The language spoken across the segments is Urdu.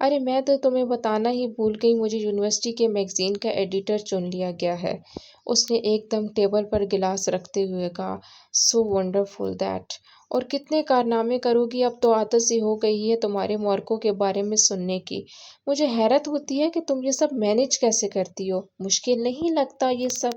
ارے میں تو تمہیں بتانا ہی بھول گئی، مجھے یونیورسٹی کے میگزین کا ایڈیٹر چن لیا گیا ہے۔ اس نے ایک دم ٹیبل پر گلاس رکھتے ہوئے کہا۔ So wonderful that! اور کتنے کارنامے کرو گی، اب تو عادت سی ہو گئی ہے تمہارے مارکوں کے بارے میں سننے کی۔ مجھے حیرت ہوتی ہے کہ تم یہ سب مینج کیسے کرتی ہو، مشکل نہیں لگتا یہ سب؟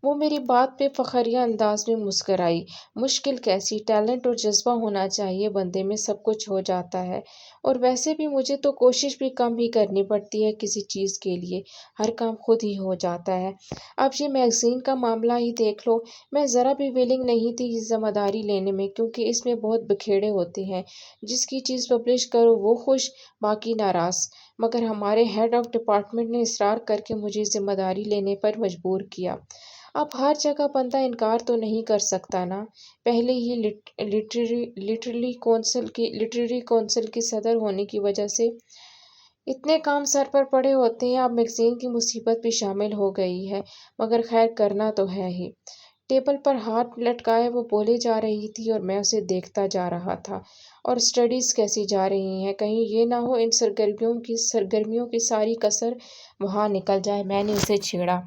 وہ میری بات پہ فخریہ انداز میں مسکرائی۔ مشکل کیسی، ٹیلنٹ اور جذبہ ہونا چاہیے بندے میں، سب کچھ ہو جاتا ہے۔ اور ویسے بھی مجھے تو کوشش بھی کم ہی کرنی پڑتی ہے کسی چیز کے لیے، ہر کام خود ہی ہو جاتا ہے۔ اب یہ میگزین کا معاملہ ہی دیکھ لو، میں ذرا بھی ویلنگ نہیں تھی اس ذمہ داری لینے میں، کیونکہ اس میں بہت بکھیڑے ہوتے ہیں۔ جس کی چیز پبلش کرو وہ خوش، باقی ناراض۔ مگر ہمارے ہیڈ آف ڈپارٹمنٹ نے اصرار کر کے مجھے ذمہ داری لینے پر مجبور کیا۔ اب ہر جگہ بندہ انکار تو نہیں کر سکتا نا۔ پہلے ہی لٹریری کونسل کی صدر ہونے کی وجہ سے اتنے کام سر پر پڑے ہوتے ہیں، اب میگزین کی مصیبت بھی شامل ہو گئی ہے، مگر خیر کرنا تو ہے ہی۔ ٹیبل پر ہاتھ لٹکائے وہ بولے جا رہی تھی اور میں اسے دیکھتا جا رہا تھا۔ اور اسٹڈیز کیسی جا رہی ہیں؟ کہیں یہ نہ ہو ان سرگرمیوں کی ساری کسر وہاں نکل جائے۔ میں نے اسے چھیڑا۔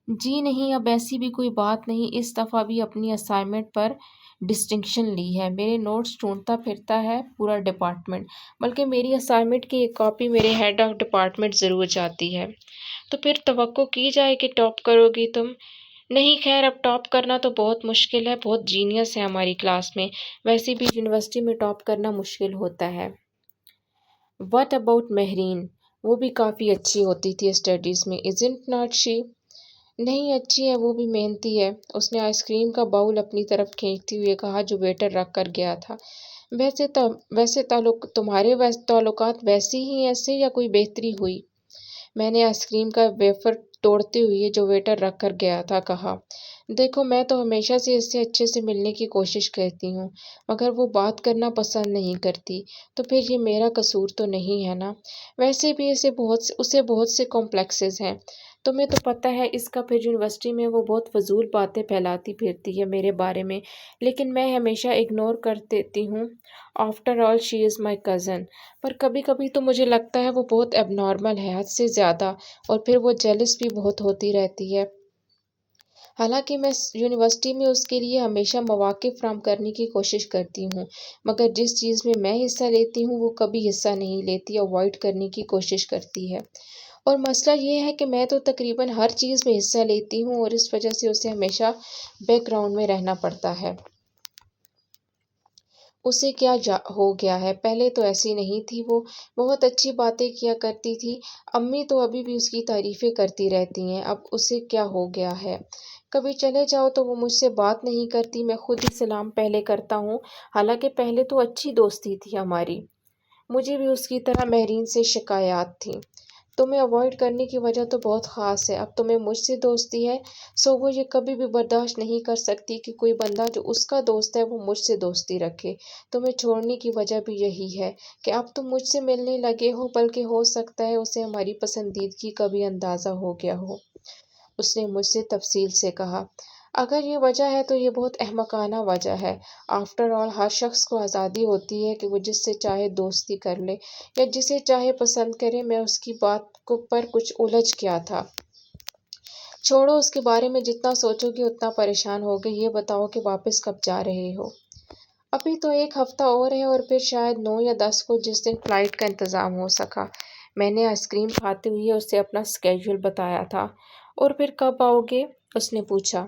جی نہیں، اب ایسی بھی کوئی بات نہیں، اس دفعہ بھی اپنی اسائنمنٹ پر ڈسٹنکشن لی ہے۔ میرے نوٹس ڈھونڈتا پھرتا ہے پورا ڈپارٹمنٹ، بلکہ میری اسائنمنٹ کی ایک کاپی میرے ہیڈ آف ڈپارٹمنٹ ضرور جاتی ہے۔ تو پھر توقع کی جائے کہ ٹاپ کرو گی تم؟ نہیں خیر، اب ٹاپ کرنا تو بہت مشکل ہے، بہت جینیس ہے ہماری کلاس میں، ویسے بھی یونیورسٹی میں ٹاپ کرنا مشکل ہوتا ہے۔ What about Mehreen? وہ بھی کافی اچھی ہوتی تھی اسٹڈیز میں، ازنٹ ناٹ شی؟ نہیں اچھی ہے، وہ بھی محنتی ہے۔ اس نے آئس کریم کا باؤل اپنی طرف کھینچتے ہوئے کہا جو ویٹر رکھ کر گیا تھا۔ ویسے تمہارے تعلقات ویسے ہی ایسے یا کوئی بہتری ہوئی؟ میں نے آئس کریم کا ویفر توڑتے ہوئے جو ویٹر رکھ کر گیا تھا کہا۔ دیکھو میں تو ہمیشہ سے اس سے اچھے سے ملنے کی کوشش کرتی ہوں، مگر وہ بات کرنا پسند نہیں کرتی، تو پھر یہ میرا قصور تو نہیں ہے نا؟ ویسے بھی اسے بہت سے کمپلیکسز ہیں، تمہیں تو پتہ ہے اس کا، پھر یونیورسٹی میں وہ بہت فضول باتیں پھیلاتی پھرتی ہے میرے بارے میں، لیکن میں ہمیشہ اگنور کر دیتی ہوں۔ After all she is my cousin. پر کبھی کبھی تو مجھے لگتا ہے وہ بہت اب نارمل ہے، حد سے زیادہ، اور پھر وہ جیلس بھی بہت ہوتی رہتی ہے۔ حالانکہ میں یونیورسٹی میں اس کے لیے ہمیشہ مواقع فراہم کرنے کی کوشش کرتی ہوں، مگر جس چیز میں میں حصہ لیتی ہوں وہ کبھی حصہ نہیں لیتی، اوائڈ کرنے کی کوشش کرتی ہے۔ اور مسئلہ یہ ہے کہ میں تو تقریباً ہر چیز میں حصہ لیتی ہوں اور اس وجہ سے اسے ہمیشہ بیک گراؤنڈ میں رہنا پڑتا ہے۔ اسے کیا ہو گیا ہے؟ پہلے تو ایسی نہیں تھی، وہ بہت اچھی باتیں کیا کرتی تھی، امی تو ابھی بھی اس کی تعریفیں کرتی رہتی ہیں۔ اب اسے کیا ہو گیا ہے؟ کبھی چلے جاؤ تو وہ مجھ سے بات نہیں کرتی، میں خود ہی سلام پہلے کرتا ہوں، حالانکہ پہلے تو اچھی دوستی تھی ہماری۔ مجھے بھی اس کی طرح مہرین سے شکایات تھیں۔ تمہیں اوائڈ کرنے کی وجہ تو بہت خاص ہے، اب تمہیں مجھ سے دوستی ہے، سو وہ یہ کبھی بھی برداشت نہیں کر سکتی کہ کوئی بندہ جو اس کا دوست ہے وہ مجھ سے دوستی رکھے۔ تمہیں چھوڑنے کی وجہ بھی یہی ہے کہ اب تم مجھ سے ملنے لگے ہو، بلکہ ہو سکتا ہے اسے ہماری پسندیدگی کا بھی اندازہ ہو گیا ہو۔ اس نے مجھ سے تفصیل سے کہا۔ اگر یہ وجہ ہے تو یہ بہت احمقانہ وجہ ہے۔ آفٹر آل ہر شخص کو آزادی ہوتی ہے کہ وہ جس سے چاہے دوستی کر لے یا جسے چاہے پسند کرے، میں اس کی بات پر کچھ الجھ گیا تھا۔ چھوڑو، اس کے بارے میں جتنا سوچو گے اتنا پریشان ہوگے۔ یہ بتاؤ کہ واپس کب جا رہے ہو؟ ابھی تو ایک ہفتہ اور ہے، اور پھر شاید 9 یا 10 کو، جس دن فلائٹ کا انتظام ہو سکا۔ میں نے آئس کریم کھاتے ہوئے اسے اپنا اسکیڈول بتایا تھا۔ اور پھر کب آؤ گے؟ اس نے پوچھا۔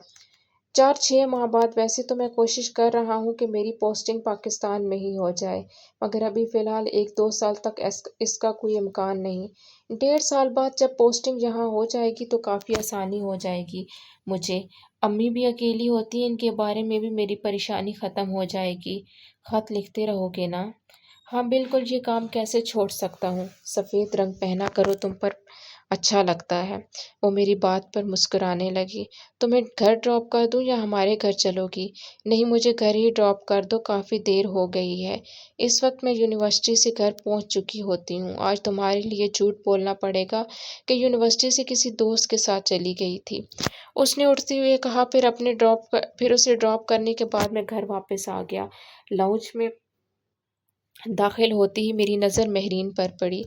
4-6 ماہ بعد۔ ویسے تو میں کوشش کر رہا ہوں کہ میری پوسٹنگ پاکستان میں ہی ہو جائے، مگر ابھی فی الحال 1-2 سال تک اس کا کوئی امکان نہیں۔ 1.5 سال بعد جب پوسٹنگ یہاں ہو جائے گی تو کافی آسانی ہو جائے گی مجھے۔ امی بھی اکیلی ہوتی ہیں، ان کے بارے میں بھی میری پریشانی ختم ہو جائے گی۔ خط لکھتے رہو گے نا؟ ہاں بالکل، یہ کام کیسے چھوڑ سکتا ہوں؟ سفید رنگ پہنا کرو، تم پر اچھا لگتا ہے۔ وہ میری بات پر مسکرانے لگی۔ تمہیں گھر ڈراپ کر دوں یا ہمارے گھر چلو گی؟ نہیں، مجھے گھر ہی ڈراپ کر دو، کافی دیر ہو گئی ہے۔ اس وقت میں یونیورسٹی سے گھر پہنچ چکی ہوتی ہوں۔ آج تمہارے لیے جھوٹ بولنا پڑے گا کہ یونیورسٹی سے کسی دوست کے ساتھ چلی گئی تھی، اس نے اٹھتے ہوئے کہا۔ پھر اسے ڈراپ کرنے کے بعد میں گھر واپس آ گیا۔ لاؤنج میں داخل ہوتے ہی میری نظر مہرین پر پڑی۔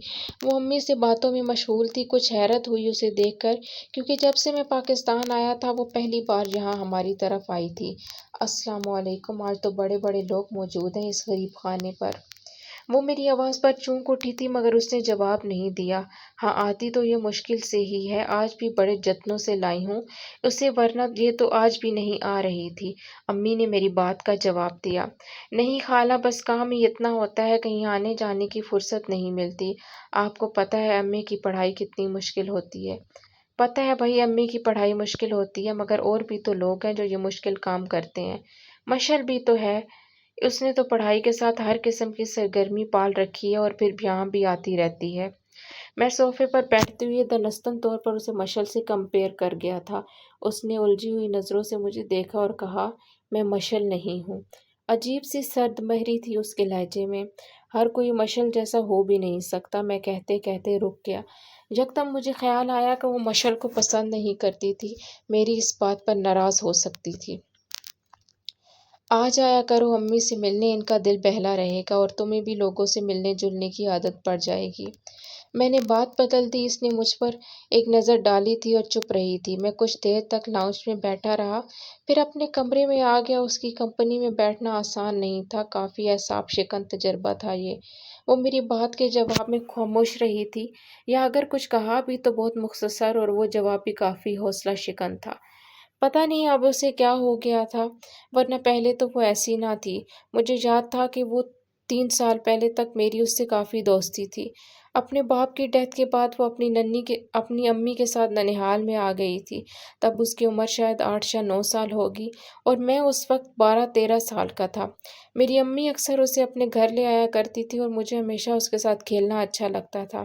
وہ امی سے باتوں میں مشغول تھی۔ کچھ حیرت ہوئی اسے دیکھ کر، کیونکہ جب سے میں پاکستان آیا تھا وہ پہلی بار یہاں ہماری طرف آئی تھی۔ السلام علیکم، آج تو بڑے بڑے لوگ موجود ہیں اس غریب خانے پر۔ وہ میری آواز پر چونک اٹھی تھی مگر اس نے جواب نہیں دیا۔ ہاں، آتی تو یہ مشکل سے ہی ہے، آج بھی بڑے جتنوں سے لائی ہوں اسے، ورنہ یہ تو آج بھی نہیں آ رہی تھی۔ امی نے میری بات کا جواب دیا۔ نہیں خالہ، بس کام ہی اتنا ہوتا ہے، کہیں آنے جانے کی فرصت نہیں ملتی۔ آپ کو پتہ ہے امی کی پڑھائی کتنی مشکل ہوتی ہے۔ پتہ ہے بھائی، امی کی پڑھائی مشکل ہوتی ہے، مگر اور بھی تو لوگ ہیں جو یہ مشکل کام کرتے ہیں۔ مشل بھی تو ہے، اس نے تو پڑھائی کے ساتھ ہر قسم کی سرگرمی پال رکھی ہے اور پھر یہاں بھی آتی رہتی ہے۔ میں صوفے پر بیٹھتے ہوئے دانستہ طور پر اسے مشل سے کمپیئر کر گیا تھا۔ اس نے الجھی ہوئی نظروں سے مجھے دیکھا اور کہا، میں مشل نہیں ہوں۔ عجیب سی سرد مہری تھی اس کے لہجے میں۔ ہر کوئی مشل جیسا ہو بھی نہیں سکتا۔ میں کہتے کہتے رک گیا۔ یکدم مجھے خیال آیا کہ وہ مشل کو پسند نہیں کرتی تھی، میری اس بات پر ناراض ہو سکتی تھی۔ آ جایا کرو امی سے ملنے، ان کا دل بہلا رہے گا اور تمہیں بھی لوگوں سے ملنے جلنے کی عادت پڑ جائے گی۔ میں نے بات بدل دی۔ اس نے مجھ پر ایک نظر ڈالی تھی اور چپ رہی تھی۔ میں کچھ دیر تک لاؤنج میں بیٹھا رہا، پھر اپنے کمرے میں آ گیا۔ اس کی کمپنی میں بیٹھنا آسان نہیں تھا، کافی اعصاب شکن تجربہ تھا یہ۔ وہ میری بات کے جواب میں خاموش رہی تھی، یا اگر کچھ کہا بھی تو بہت مختصر، اور وہ جواب بھی کافی حوصلہ شکن تھا۔ پتہ نہیں اب اسے کیا ہو گیا تھا، ورنہ پہلے تو وہ ایسی نہ تھی۔ مجھے یاد تھا کہ وہ 3 سال پہلے تک میری اس سے کافی دوستی تھی۔ اپنے باپ کی ڈیتھ کے بعد وہ اپنی امی کے ساتھ ننہال میں آ گئی تھی۔ تب اس کی عمر شاید 8 یا 9 سال ہوگی اور میں اس وقت 12-13 سال کا تھا۔ میری امی اکثر اسے اپنے گھر لے آیا کرتی تھی اور مجھے ہمیشہ اس کے ساتھ کھیلنا اچھا لگتا تھا۔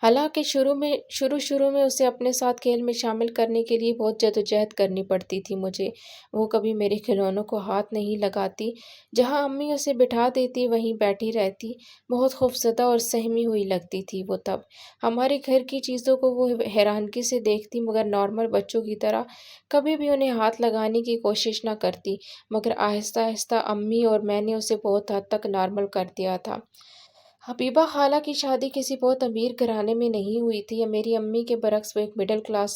حالانکہ شروع میں اسے اپنے ساتھ کھیل میں شامل کرنے کے لیے بہت جدوجہد کرنی پڑتی تھی مجھے۔ وہ کبھی میرے کھلونوں کو ہاتھ نہیں لگاتی، جہاں امی اسے بٹھا دیتی وہیں بیٹھی رہتی۔ بہت خوفزدہ اور سہمی ہوئی لگتی تھی وہ تب۔ ہمارے گھر کی چیزوں کو وہ حیرانگی سے دیکھتی، مگر نارمل بچوں کی طرح کبھی بھی انہیں ہاتھ لگانے کی کوشش نہ کرتی، مگر آہستہ آہستہ امی اور میں نے اسے بہت حد تک نارمل کر دیا تھا۔ حبیبہ خالہ کی شادی کسی بہت امیر گھرانے میں نہیں ہوئی تھی۔ میری امی کے برعکس وہ ایک مڈل کلاس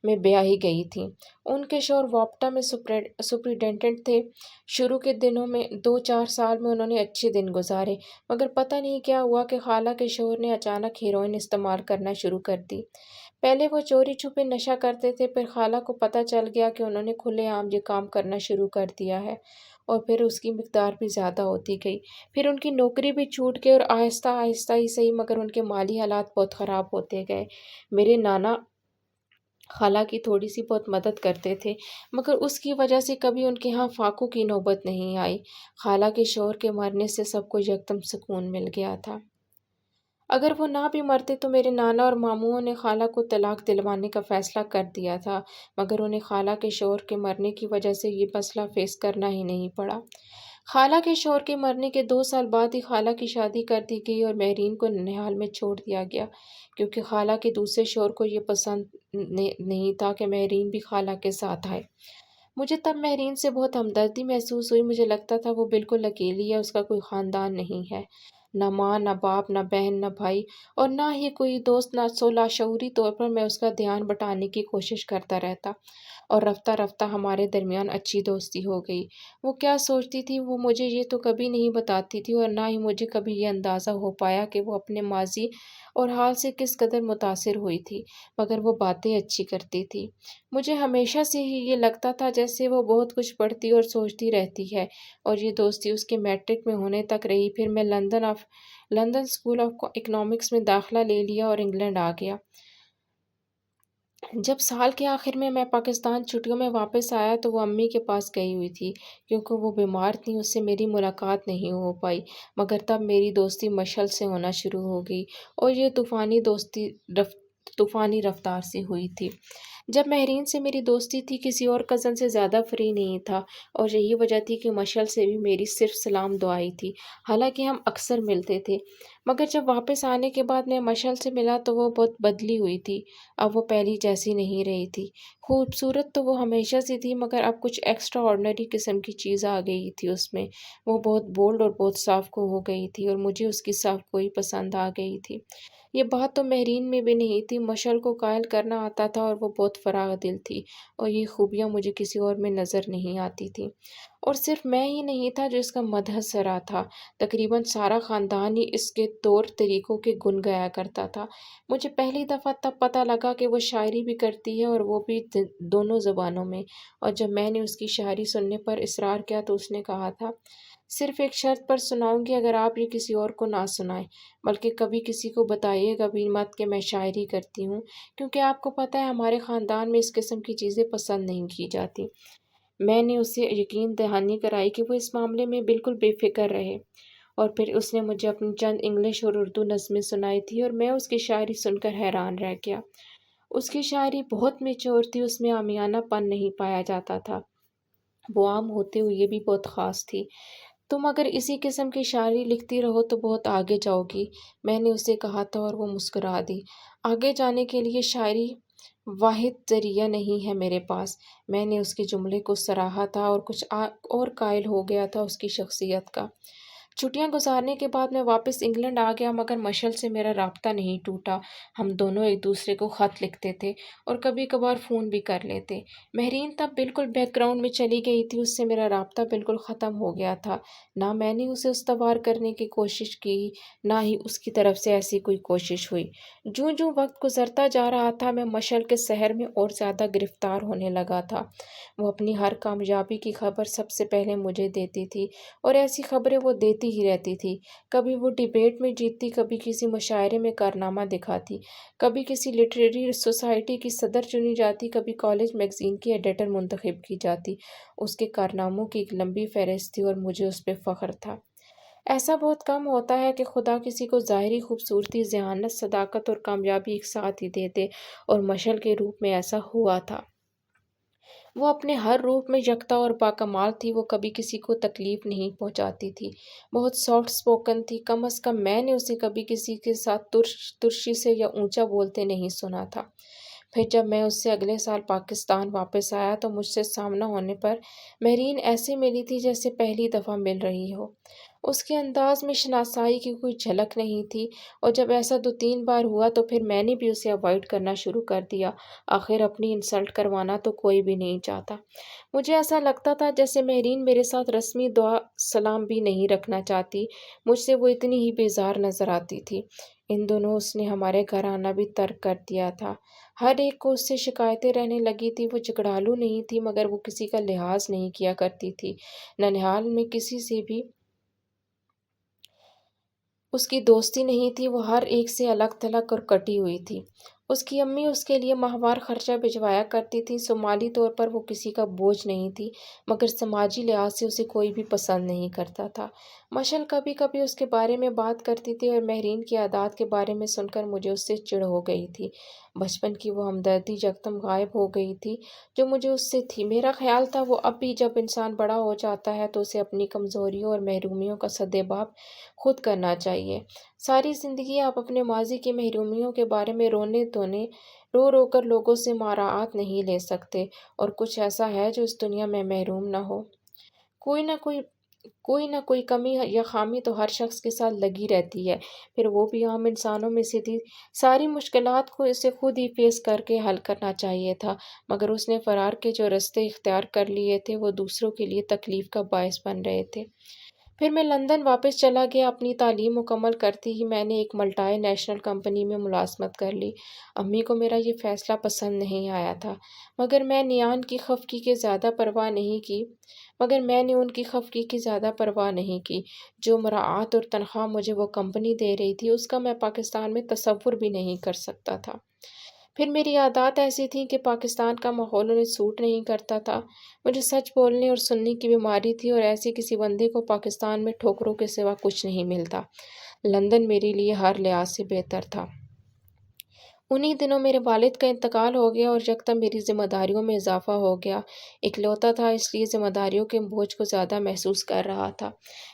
میں بیاہی گئی تھیں۔ ان کے شوہر واپٹا میں سپرنٹینڈنٹ تھے۔ شروع کے دنوں میں 2-4 سال میں انہوں نے اچھے دن گزارے، مگر پتہ نہیں کیا ہوا کہ خالہ کے شوہر نے اچانک ہیروئن استعمال کرنا شروع کر دی۔ پہلے وہ چوری چھپے نشہ کرتے تھے، پھر خالہ کو پتہ چل گیا کہ انہوں نے کھلے عام یہ کام کرنا شروع کر دیا ہے، اور پھر اس کی مقدار بھی زیادہ ہوتی گئی۔ پھر ان کی نوکری بھی چھوٹ گئی اور آہستہ آہستہ ہی صحیح مگر ان کے مالی حالات بہت خراب ہوتے گئے۔ میرے نانا خالہ کی تھوڑی سی بہت مدد کرتے تھے، مگر اس کی وجہ سے کبھی ان کے ہاں فاقوں کی نوبت نہیں آئی۔ خالہ کے شوہر کے مرنے سے سب کو یکدم سکون مل گیا تھا۔ اگر وہ نہ بھی مرتے تو میرے نانا اور ماموں نے خالہ کو طلاق دلوانے کا فیصلہ کر دیا تھا، مگر انہیں خالہ کے شوہر کے مرنے کی وجہ سے یہ مسئلہ فیس کرنا ہی نہیں پڑا۔ خالہ کے شوہر کے مرنے کے 2 سال بعد ہی خالہ کی شادی کر دی گئی اور مہرین کو ننہال میں چھوڑ دیا گیا، کیونکہ خالہ کے دوسرے شوہر کو یہ پسند نہیں تھا کہ مہرین بھی خالہ کے ساتھ آئے۔ مجھے تب مہرین سے بہت ہمدردی محسوس ہوئی۔ مجھے لگتا تھا وہ بالکل اکیلی ہے، اس کا کوئی خاندان نہیں ہے، نہ ماں، نہ باپ، نہ بہن، نہ بھائی، اور نہ ہی کوئی دوست۔ لاشعوری طور پر میں اس کا دھیان بٹانے کی کوشش کرتا رہتا، اور رفتہ رفتہ ہمارے درمیان اچھی دوستی ہو گئی۔ وہ کیا سوچتی تھی وہ مجھے یہ تو کبھی نہیں بتاتی تھی، اور نہ ہی مجھے کبھی یہ اندازہ ہو پایا کہ وہ اپنے ماضی اور حال سے کس قدر متاثر ہوئی تھی، مگر وہ باتیں اچھی کرتی تھی۔ مجھے ہمیشہ سے ہی یہ لگتا تھا جیسے وہ بہت کچھ پڑھتی اور سوچتی رہتی ہے، اور یہ دوستی اس کے میٹرک میں ہونے تک رہی۔ پھر میں لندن اسکول آف اکنامکس میں داخلہ لے لیا اور انگلینڈ آ گیا۔ جب سال کے آخر میں پاکستان چھٹیوں میں واپس آیا تو وہ امی کے پاس گئی ہوئی تھی، کیونکہ وہ بیمار تھیں۔ اس سے میری ملاقات نہیں ہو پائی، مگر تب میری دوستی مشل سے ہونا شروع ہو گئی، اور یہ طوفانی دوستی طوفانی رفتار سے ہوئی تھی۔ جب مہرین سے میری دوستی تھی کسی اور کزن سے زیادہ فری نہیں تھا، اور یہی وجہ تھی کہ مشعل سے بھی میری صرف سلام دعائی تھی، حالانکہ ہم اکثر ملتے تھے۔ مگر جب واپس آنے کے بعد میں مشعل سے ملا تو وہ بہت بدلی ہوئی تھی۔ اب وہ پہلی جیسی نہیں رہی تھی۔ خوبصورت تو وہ ہمیشہ سے تھی، مگر اب کچھ ایکسٹرا آرڈنری قسم کی چیز آ گئی تھی اس میں۔ وہ بہت بولڈ اور بہت صاف کو ہو گئی تھی، اور مجھے اس کی صاف گوئی پسند آ گئی تھی۔ یہ بات تو مہرین میں بھی نہیں تھی۔ مشعل کو قائل کرنا آتا تھا، اور وہ بہت فراخ دل تھی، اور یہ خوبیاں مجھے کسی اور میں نظر نہیں آتی تھیں۔ اور صرف میں ہی نہیں تھا جو اس کا مدح سرا تھا، تقریباً سارا خاندان ہی اس کے طور طریقوں کے گن گایا کرتا تھا۔ مجھے پہلی دفعہ تب پتہ لگا کہ وہ شاعری بھی کرتی ہے، اور وہ بھی دونوں زبانوں میں۔ اور جب میں نے اس کی شاعری سننے پر اصرار کیا تو اس نے کہا تھا، صرف ایک شرط پر سناؤں گی، اگر آپ یہ کسی اور کو نہ سنائیں، بلکہ کبھی کسی کو بتائیے گا بھی مت کہ میں شاعری کرتی ہوں، کیونکہ آپ کو پتہ ہے ہمارے خاندان میں اس قسم کی چیزیں پسند نہیں کی جاتی۔ میں نے اسے یقین دہانی کرائی کہ وہ اس معاملے میں بالکل بے فکر رہے، اور پھر اس نے مجھے اپنی چند انگلش اور اردو نظمیں سنائی تھی، اور میں اس کی شاعری سن کر حیران رہ گیا۔ اس کی شاعری بہت میچور تھی، اس میں عامیانہ پن نہیں پایا جاتا تھا، وہ عام ہوتے ہوئے بھی بہت خاص تھی۔ تم اگر اسی قسم کی شاعری لکھتی رہو تو بہت آگے جاؤ گی، میں نے اسے کہا تھا، اور وہ مسکرا دی۔ آگے جانے کے لیے شاعری واحد ذریعہ نہیں ہے میرے پاس۔ میں نے اس کے جملے کو سراہا تھا، اور کچھ اور قائل ہو گیا تھا اس کی شخصیت کا۔ چھٹیاں گزارنے کے بعد میں واپس انگلینڈ آ گیا، مگر مشعل سے میرا رابطہ نہیں ٹوٹا۔ ہم دونوں ایک دوسرے کو خط لکھتے تھے، اور کبھی کبھار فون بھی کر لیتے۔ مہرین تب بالکل بیک گراؤنڈ میں چلی گئی تھی، اس سے میرا رابطہ بالکل ختم ہو گیا تھا۔ نہ میں نے اسے استوار کرنے کی کوشش کی، نہ ہی اس کی طرف سے ایسی کوئی کوشش ہوئی۔ جوں جوں وقت گزرتا جا رہا تھا میں مشعل کے سحر میں اور زیادہ گرفتار ہونے لگا تھا۔ وہ اپنی ہر کامیابی کی خبر سب سے پہلے مجھے دیتی تھی، اور ایسی خبریں وہ دیتی ہی رہتی تھی۔ کبھی وہ ڈیبیٹ میں جیتتی، کبھی کسی مشاعرے میں کارنامہ دکھاتی، کبھی کسی لٹریری سوسائٹی کی صدر چنی جاتی، کبھی کالج میگزین کی ایڈیٹر منتخب کی جاتی۔ اس کے کارناموں کی ایک لمبی فہرست تھی، اور مجھے اس پہ فخر تھا۔ ایسا بہت کم ہوتا ہے کہ خدا کسی کو ظاہری خوبصورتی، ذہانت، صداقت اور کامیابی ایک ساتھ ہی دے دے، اور مشعل کے روپ میں ایسا ہوا تھا۔ وہ اپنے ہر روپ میں یکتا اور باکمال تھی، وہ کبھی کسی کو تکلیف نہیں پہنچاتی تھی، بہت سافٹ سپوکن تھی، کم از کم میں نے اسے کبھی کسی کے ساتھ ترشی سے یا اونچا بولتے نہیں سنا تھا۔ پھر جب میں اس سے اگلے سال پاکستان واپس آیا تو مجھ سے سامنا ہونے پر مہرین ایسے ملی تھی جیسے پہلی دفعہ مل رہی ہو۔ اس کے انداز میں شناسائی کی کوئی جھلک نہیں تھی، اور جب ایسا 2-3 بار ہوا تو پھر میں نے بھی اسے اوائڈ کرنا شروع کر دیا۔ آخر اپنی انسلٹ کروانا تو کوئی بھی نہیں چاہتا۔ مجھے ایسا لگتا تھا جیسے مہرین میرے ساتھ رسمی دعا سلام بھی نہیں رکھنا چاہتی، مجھ سے وہ اتنی ہی بیزار نظر آتی تھی۔ ان دنوں اس نے ہمارے گھر آنا بھی ترک کر دیا تھا۔ ہر ایک کو اس سے شکایتیں رہنے لگی تھی۔ وہ جھگڑالو نہیں تھی، مگر وہ کسی کا لحاظ نہیں کیا کرتی تھی۔ ننہال میں کسی سے بھی اس کی دوستی نہیں تھی، وہ ہر ایک سے الگ تھلگ اور کٹی ہوئی تھی۔ اس کی امی اس کے لیے ماہوار خرچہ بھجوایا کرتی تھی۔ مالی طور پر وہ کسی کا بوجھ نہیں تھی، مگر سماجی لحاظ سے اسے کوئی بھی پسند نہیں کرتا تھا۔ مشعل کبھی کبھی اس کے بارے میں بات کرتی تھی، اور مہرین کی عادات کے بارے میں سن کر مجھے اس سے چڑ ہو گئی تھی۔ بچپن کی وہ ہمدردی یکدم غائب ہو گئی تھی جو مجھے اس سے تھی۔ میرا خیال تھا وہ اب بھی جب انسان بڑا ہو جاتا ہے تو اسے اپنی کمزوریوں اور محرومیوں کا سدباب خود کرنا چاہیے۔ ساری زندگی آپ اپنے ماضی کی محرومیوں کے بارے میں رو رو کر لوگوں سے مراعات نہیں لے سکتے، اور کچھ ایسا ہے جو اس دنیا میں محروم نہ ہو۔ کوئی نہ کوئی کمی یا خامی تو ہر شخص کے ساتھ لگی رہتی ہے، پھر وہ بھی عام انسانوں میں سے تھی۔ ساری مشکلات کو اسے خود ہی فیس کر کے حل کرنا چاہیے تھا، مگر اس نے فرار کے جو رستے اختیار کر لیے تھے وہ دوسروں کے لیے تکلیف کا باعث بن رہے تھے۔ پھر میں لندن واپس چلا گیا۔ اپنی تعلیم مکمل کرتے ہی میں نے ایک ملٹی نیشنل کمپنی میں ملازمت کر لی۔ امی کو میرا یہ فیصلہ پسند نہیں آیا تھا، مگر میں نے ان کی خفگی کی زیادہ پرواہ نہیں کی۔ جو مراعات اور تنخواہ مجھے وہ کمپنی دے رہی تھی اس کا میں پاکستان میں تصور بھی نہیں کر سکتا تھا۔ پھر میری عادات ایسی تھیں کہ پاکستان کا ماحول انہیں سوٹ نہیں کرتا تھا۔ مجھے سچ بولنے اور سننے کی بیماری تھی، اور ایسے کسی بندے کو پاکستان میں ٹھوکروں کے سوا کچھ نہیں ملتا۔ لندن میرے لیے ہر لحاظ سے بہتر تھا۔ انہی دنوں میرے والد کا انتقال ہو گیا اور یکدم میری ذمہ داریوں میں اضافہ ہو گیا۔ اکلوتا تھا، اس لیے ذمہ داریوں کے بوجھ کو زیادہ محسوس کر رہا تھا۔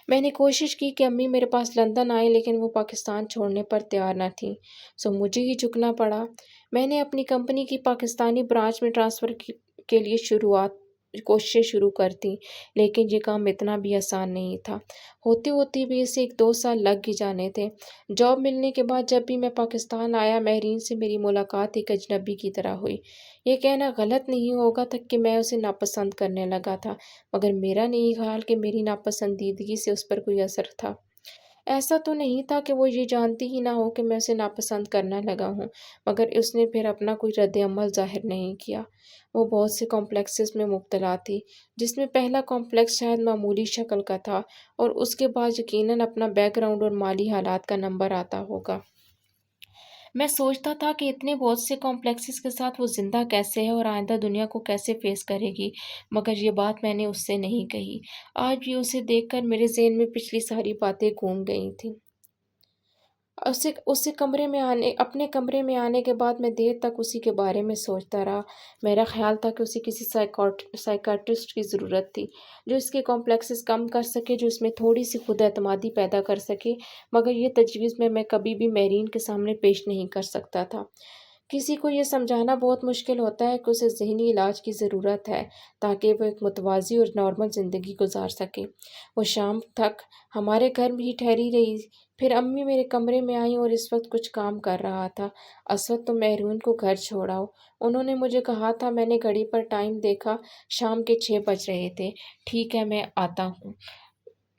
میں نے کوشش کی کہ امی میرے پاس لندن آئیں، لیکن وہ پاکستان چھوڑنے پر تیار نہ تھیں، سو مجھے ہی جھکنا پڑا۔ میں نے اپنی کمپنی کی پاکستانی برانچ میں ٹرانسفر کے لیے کوششیں شروع کر دیں، لیکن یہ کام اتنا بھی آسان نہیں تھا۔ ہوتے ہوتے بھی اسے 1-2 سال لگ ہی جانے تھے۔ جاب ملنے کے بعد جب بھی میں پاکستان آیا، مہرین سے میری ملاقات ایک اجنبی کی طرح ہوئی۔ یہ کہنا غلط نہیں ہوگا تھا کہ میں اسے ناپسند کرنے لگا تھا، مگر میرا نہیں خیال کہ میری ناپسندیدگی سے اس پر کوئی اثر تھا۔ ایسا تو نہیں تھا کہ وہ یہ جانتی ہی نہ ہو کہ میں اسے ناپسند کرنے لگا ہوں، مگر اس نے پھر اپنا کوئی رد عمل ظاہر نہیں کیا۔ وہ بہت سے کمپلیکسز میں مبتلا تھی، جس میں پہلا کمپلیکس شاید معمولی شکل کا تھا، اور اس کے بعد یقیناً اپنا بیک گراؤنڈ اور مالی حالات کا نمبر آتا ہوگا۔ میں سوچتا تھا کہ اتنے بہت سے کمپلیکسز کے ساتھ وہ زندہ کیسے ہے اور آئندہ دنیا کو کیسے فیس کرے گی، مگر یہ بات میں نے اس سے نہیں کہی۔ آج بھی اسے دیکھ کر میرے ذہن میں پچھلی ساری باتیں گھوم گئی تھیں۔ اپنے کمرے میں آنے کے بعد میں دیر تک اسی کے بارے میں سوچتا رہا۔ میرا خیال تھا کہ اسے کسی سائیکیٹرسٹ کی ضرورت تھی، جو اس کے کمپلیکسز کم کر سکے، جو اس میں تھوڑی سی خود اعتمادی پیدا کر سکے، مگر یہ تجویز میں کبھی بھی مہرین کے سامنے پیش نہیں کر سکتا تھا۔ کسی کو یہ سمجھانا بہت مشکل ہوتا ہے کہ اسے ذہنی علاج کی ضرورت ہے تاکہ وہ ایک متوازی اور نارمل زندگی گزار سکے۔ وہ شام تک ہمارے گھر ہی ٹھہری رہی، پھر امی میرے کمرے میں آئیں اور اس وقت کچھ کام کر رہا تھا۔ اسود، تم مہرین کو گھر چھوڑاؤ، انہوں نے مجھے کہا تھا۔ میں نے گھڑی پر ٹائم دیکھا، شام کے 6 بج رہے تھے۔ ٹھیک ہے، میں آتا ہوں،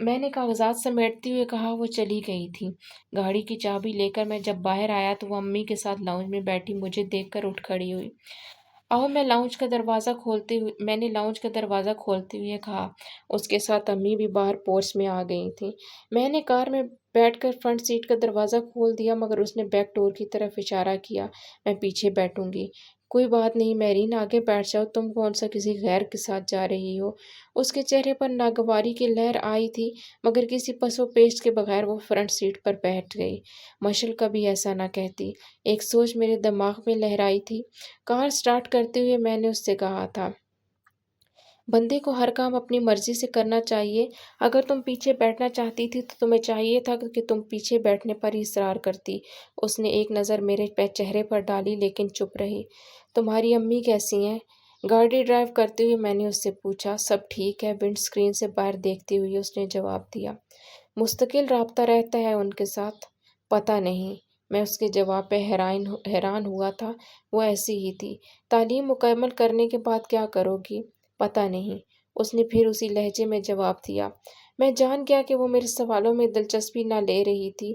میں نے کاغذات سمیٹتے ہوئے کہا۔ وہ چلی گئی تھی۔ گاڑی کی چابی لے کر میں جب باہر آیا تو وہ امی کے ساتھ لاؤنج میں بیٹھی مجھے دیکھ کر اٹھ کھڑی ہوئی۔ آؤ، میں نے لاؤنج کا دروازہ کھولتے ہوئے کہا۔ اس کے ساتھ امی بھی باہر پورچ میں آ گئی تھیں۔ میں نے کار میں بیٹھ کر فرنٹ سیٹ کا دروازہ کھول دیا، مگر اس نے بیک ڈور کی طرف اشارہ کیا۔ میں پیچھے بیٹھوں گی۔ کوئی بات نہیں مہرین، آگے بیٹھ جاؤ، تم کون سا کسی غیر کے ساتھ جا رہی ہو؟ اس کے چہرے پر ناگواری کی لہر آئی تھی، مگر کسی پس و پیش کے بغیر وہ فرنٹ سیٹ پر بیٹھ گئی۔ مشل کبھی ایسا نہ کہتی، ایک سوچ میرے دماغ میں لہرائی تھی۔ کار سٹارٹ کرتے ہوئے میں نے اس سے کہا تھا، بندے کو ہر کام اپنی مرضی سے کرنا چاہیے۔ اگر تم پیچھے بیٹھنا چاہتی تھی تو تمہیں چاہیے تھا کہ تم پیچھے بیٹھنے پر ہی اصرار کرتی۔ اس نے ایک نظر میرے چہرے پر ڈالی، لیکن چپ رہی۔ تمہاری امی کیسی ہیں؟ گاڑی ڈرائیو کرتے ہوئے میں نے اس سے پوچھا۔ سب ٹھیک ہے، ونڈ اسکرین سے باہر دیکھتے ہوئے اس نے جواب دیا۔ مستقل رابطہ رہتا ہے ان کے ساتھ؟ پتہ نہیں، میں اس کے جواب پہ حیران ہوا تھا۔ وہ ایسی ہی تھی۔ تعلیم مکمل کرنے کے بعد کیا کرو گی؟ پتہ نہیں، اس نے پھر اسی لہجے میں جواب دیا۔ میں جان گیا کہ وہ میرے سوالوں میں دلچسپی نہ لے رہی تھی،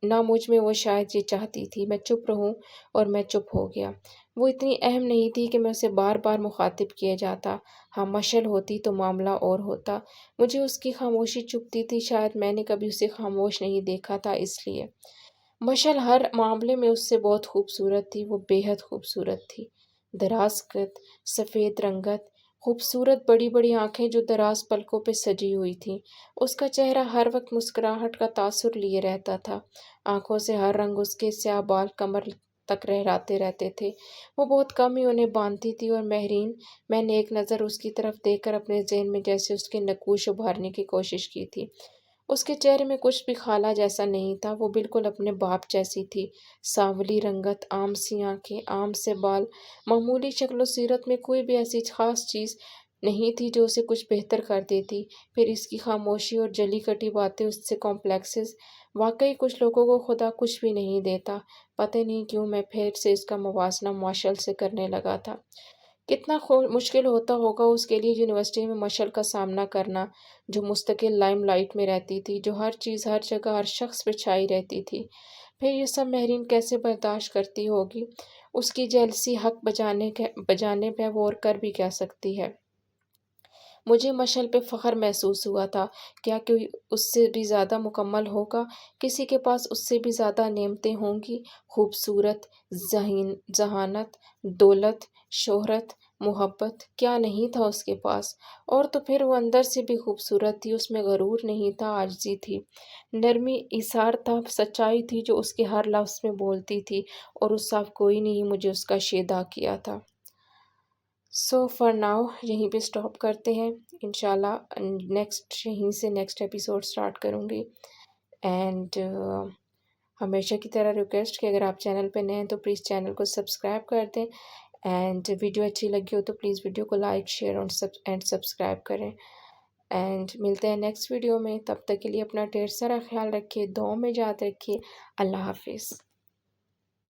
نہ مجھ میں۔ وہ شاید یہ چاہتی تھی میں چپ رہوں، اور میں چپ ہو گیا۔ وہ اتنی اہم نہیں تھی کہ میں اسے بار بار مخاطب کیا جاتا۔ ہاں، مشل ہوتی تو معاملہ اور ہوتا۔ مجھے اس کی خاموشی چبھتی تھی، شاید میں نے کبھی اسے خاموش نہیں دیکھا تھا، اس لیے۔ مشل ہر معاملے میں اس سے بہت خوبصورت تھی۔ وہ بے حد خوبصورت تھی۔ دراز قد، سفید رنگت، خوبصورت بڑی بڑی آنکھیں جو دراز پلکوں پہ سجی ہوئی تھیں۔ اس کا چہرہ ہر وقت مسکراہٹ کا تاثر لیے رہتا تھا۔ آنکھوں سے ہر رنگ اس کے سیاہ بال کمر تک لہراتے رہتے تھے۔ وہ بہت کم ہی انہیں باندھتی تھی۔ اور مہرین، میں نے ایک نظر اس کی طرف دیکھ کر اپنے ذہن میں جیسے اس کے نقوش ابھارنے کی کوشش کی تھی۔ اس کے چہرے میں کچھ بھی خالہ جیسا نہیں تھا۔ وہ بالکل اپنے باپ جیسی تھی۔ سانولی رنگت، عام سی آنکھیں، عام سے بال، معمولی شکل و صورت میں کوئی بھی ایسی خاص چیز نہیں تھی جو اسے کچھ بہتر کر دیتی۔ پھر اس کی خاموشی اور جلی کٹی باتیں، اس سے کمپلیکسز۔ واقعی کچھ لوگوں کو خدا کچھ بھی نہیں دیتا۔ پتہ نہیں کیوں میں پھر سے اس کا موازنہ مشل سے کرنے لگا تھا۔ کتنا مشکل ہوتا ہوگا اس کے لیے یونیورسٹی میں مشل کا سامنا کرنا، جو مستقل لائم لائٹ میں رہتی تھی، جو ہر چیز، ہر جگہ، ہر شخص پہ چھائی رہتی تھی۔ پھر یہ سب مہرین کیسے برداشت کرتی ہوگی؟ اس کی جیلسی حق بجانے پہ وہ اور کر بھی کیا سکتی ہے؟ مجھے مشل پہ فخر محسوس ہوا تھا۔ کیا کوئی اس سے بھی زیادہ مکمل ہوگا؟ کسی کے پاس اس سے بھی زیادہ نعمتیں ہوں گی؟ خوبصورت، ذہانت، دولت، شہرت، محبت کیا نہیں تھا اس کے پاس، اور تو پھر وہ اندر سے بھی خوبصورت تھی، اس میں غرور نہیں تھا، عاجزی تھی، نرمی، ایثار تھا، سچائی تھی جو اس کے ہر لفظ میں بولتی تھی، اور اس صاف کوئی نہیں مجھے اس کا شیدا کیا تھا۔ سو فار ناؤ یہیں پہ اسٹاپ کرتے ہیں، انشاءاللہ نیکسٹ ایپیسوڈ اسٹارٹ کروں گی، اینڈ ہمیشہ کی طرح ریکویسٹ کہ اگر آپ چینل پہ نئے ہیں تو پلیز چینل کو سبسکرائب کر دیں، اینڈ ویڈیو اچھی لگی ہو تو پلیز ویڈیو کو لائک، شیئر اینڈ سبسکرائب کریں، اینڈ ملتے ہیں نیکسٹ ویڈیو میں، تب تک کے لیے اپنا ڈھیر سارا خیال رکھیے، دعاؤں میں یاد رکھیے، اللہ حافظ۔